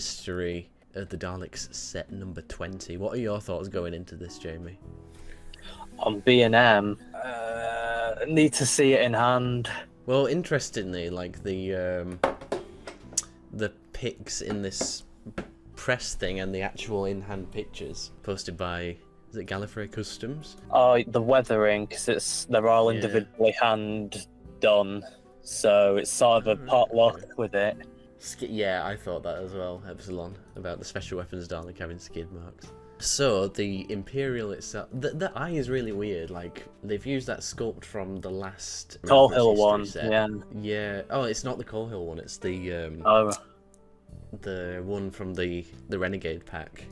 history of the Daleks set number 20. What are your thoughts going into this, Jamie? On B&M, need to see it in hand. Well, interestingly, like the pics in this press thing and the actual in-hand pictures posted by, is it Gallifrey Customs? Oh, the weathering, because they're all individually hand done, so it's sort of a potluck with it. Yeah, I thought that as well, Epsilon, about the special weapons Dalek having skid marks. So, the Imperial itself, the eye is really weird, like, they've used that sculpt from the last... Coal Hill one, set. yeah. Yeah, oh, it's not the Coal Hill one, it's the, the one from the Renegade pack.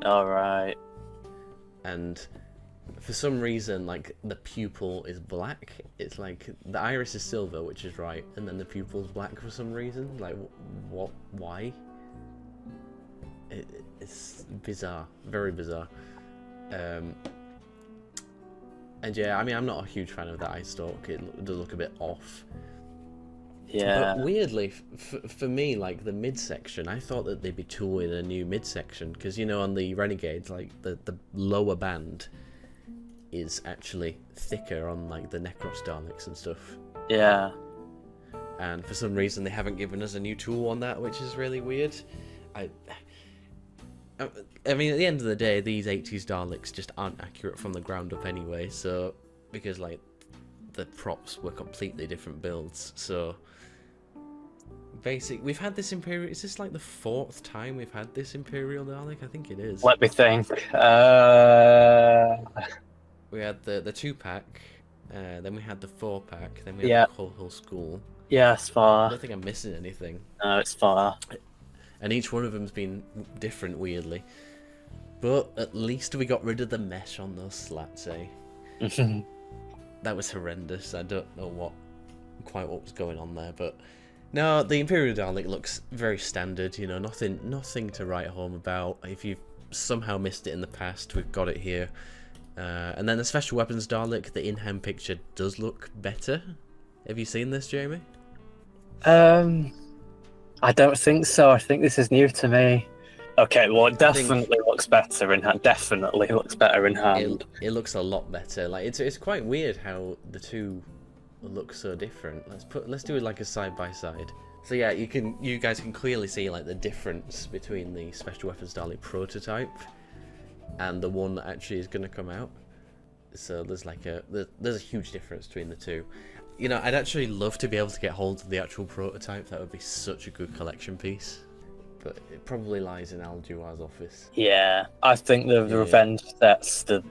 Alright. And for some reason, like, the pupil is black. It's like, the iris is silver, which is right, and then the pupil's black for some reason. Like, what? Why? It's bizarre, very bizarre. And yeah, I mean, I'm not a huge fan of that eye stalk. It does look a bit off. Yeah. But weirdly, for me, like the midsection, I thought that they'd be tooling a new midsection because, you know, on the Renegades, like the lower band is actually thicker on like the Necros Daleks and stuff. Yeah. And for some reason, they haven't given us a new tool on that, which is really weird. I mean, at the end of the day, these 80s Daleks just aren't accurate from the ground up anyway, so, because, like, the props were completely different builds, so, we've had this Imperial, is this, like, the 4th time we've had this Imperial Dalek? I think it is. Let me think. We had the 2-pack, then we had the 4-pack, then we had the Coal Hill School. Yeah, it's far. I don't think I'm missing anything. No, it's far. And each one of them's been different, weirdly. But at least we got rid of the mesh on those slats, eh? That was horrendous. I don't know quite what was going on there, but no, the Imperial Dalek looks very standard. You know, nothing to write home about. If you've somehow missed it in the past, we've got it here. And then the Special Weapons Dalek, the in-hand picture does look better. Have you seen this, Jamie? I don't think so. I think this is new to me. Okay, well, it definitely looks better in hand. Definitely looks better in hand. It looks a lot better. Like it's quite weird how the two look so different. Let's do it like a side by side. So yeah, you guys can clearly see like the difference between the Special Weapons Dalek prototype and the one that actually is going to come out. So there's like there's a huge difference between the two. You know, I'd actually love to be able to get hold of the actual prototype. That would be such a good collection piece. But it probably lies in Al Juar's office. Yeah, I think the Revenge set's the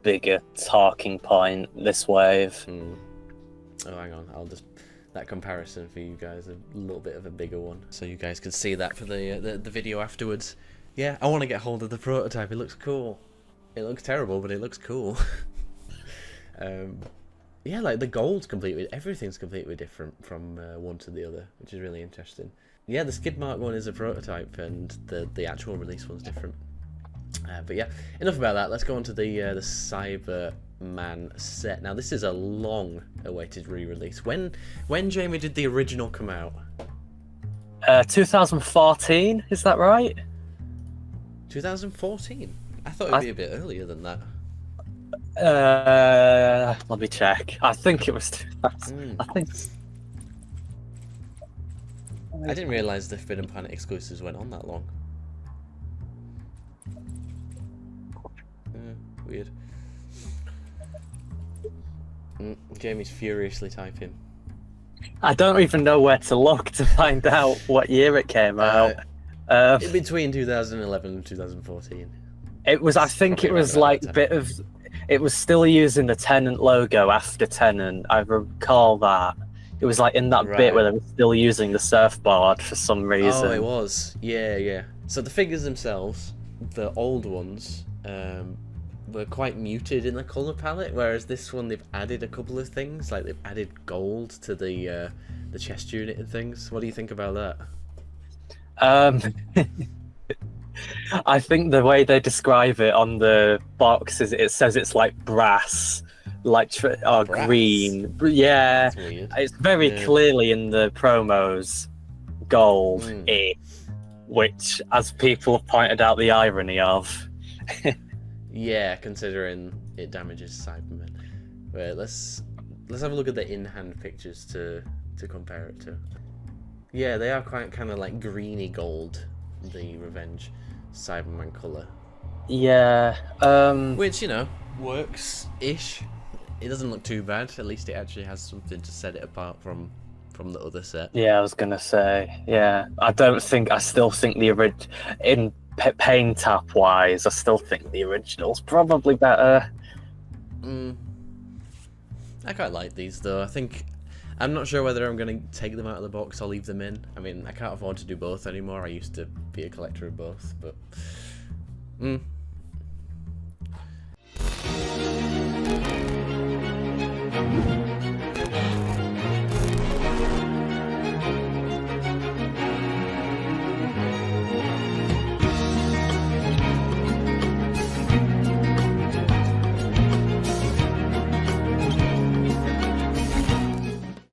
bigger talking point this wave. Oh, hang on. I'll just... That comparison for you guys, a little bit of a bigger one. So you guys can see that for the video afterwards. Yeah, I want to get hold of the prototype. It looks cool. It looks terrible, but it looks cool. Yeah, like the gold's everything's completely different from one to the other, which is really interesting. Yeah, the skid mark one is a prototype, and the actual release one's different. But yeah, enough about that. Let's go on to the Cyberman set. Now, this is a long-awaited re-release. When Jamie did the original come out? 2014, is that right? 2014. I thought it'd be a bit earlier than that. Let me check. I think it was 2000. I didn't realise the Forbidden Planet exclusives went on that long. Weird. Jamie's furiously typing. I don't even know where to look to find out what year it came out. In between 2011 and 2014. It was. I think it was like a bit of. It was still using the Tennant logo after Tennant. I recall that. It was like in that bit where they were still using the surfboard for some reason. Oh, it was. Yeah. So the figures themselves, the old ones, were quite muted in the colour palette, whereas this one they've added a couple of things. Like they've added gold to the chest unit and things. What do you think about that? I think the way they describe it on the box is it says it's like brass, like brass? Green. Yeah, it's very clearly in the promos gold. which, as people have pointed out, the irony of. Yeah, considering it damages Cybermen. Wait, let's have a look at the in-hand pictures to compare it to. Yeah, they are quite kind of like greeny gold, the Revenge Cyberman colour. Yeah. Which, you know, works-ish. It doesn't look too bad. At least it actually has something to set it apart from the other set. Yeah, I was gonna say. Yeah, I still think in paint tap wise, I still think the original's probably better. I quite like these though. I'm not sure whether I'm going to take them out of the box or leave them in. I mean, I can't afford to do both anymore. I used to be a collector of both, but